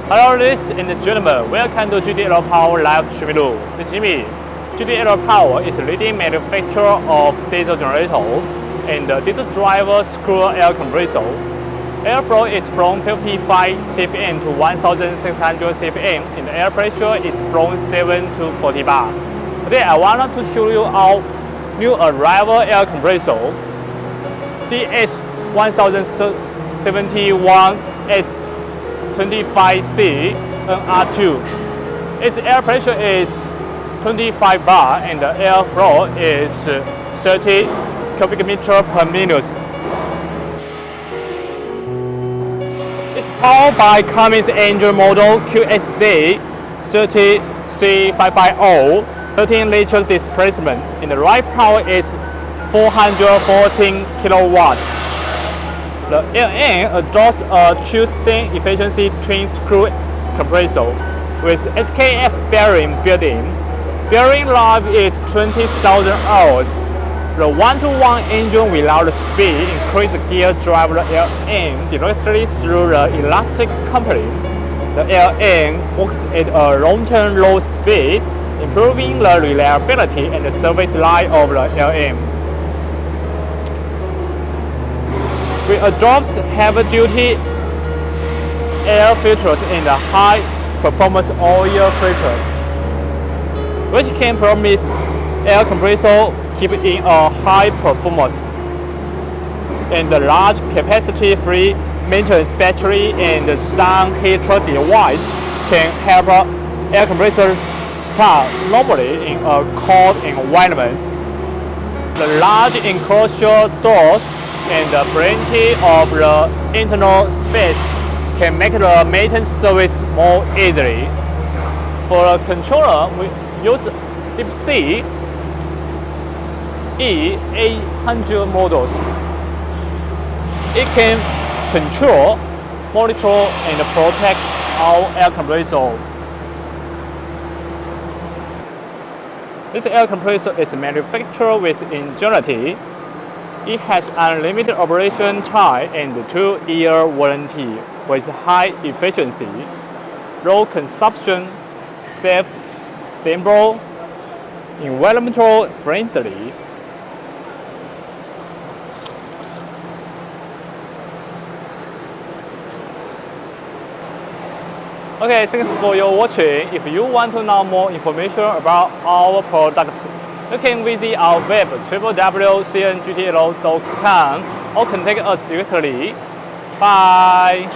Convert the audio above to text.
Hello ladies and gentlemen, welcome to GTL Power live streaming room. This is Jimmy. GTL Power is a leading manufacturer of diesel generator and diesel driver screw air compressor. Airflow is from 55 CFM to 1600 CFM and the air pressure is from 7 to 40 bar. Today I wanted to show you our new arrival air compressor, DS1071S25C-NR2. Its air pressure is 25 bar and the airflow is 30 cubic meter per minute. It's powered by Cummin's engine model QSZ30C550, 13 liter displacement, and the right power is 414 kilowatts. The LN adopts a two-stain efficiency twin screw compressor with SKF bearing built-in. Bearing life is 20,000 hours. The one-to-one engine without the speed increases the gear drive the LN directly through the elastic coupling. The LN works at a long-term low speed, improving the reliability and the service life of the LN. We adopt heavy-duty air filters and high-performance oil filters, which can promise air compressor keep in a high performance. And the large capacity-free maintenance battery and the sun heater device can help air compressor start normally in a cold environment. The large enclosure doors and plenty of the internal space can make the maintenance service more easily. For the controller, we use Deepsea E800 models. It can control, monitor, and protect our air compressor. This air compressor is manufactured with ingenuity. It has unlimited operation time and 2-year warranty with high efficiency, low consumption, safe, stable, environmental friendly. Okay, thanks for your watching. If you want to know more information about our products, you can visit our web www.cngtl.com or contact us directly. Bye!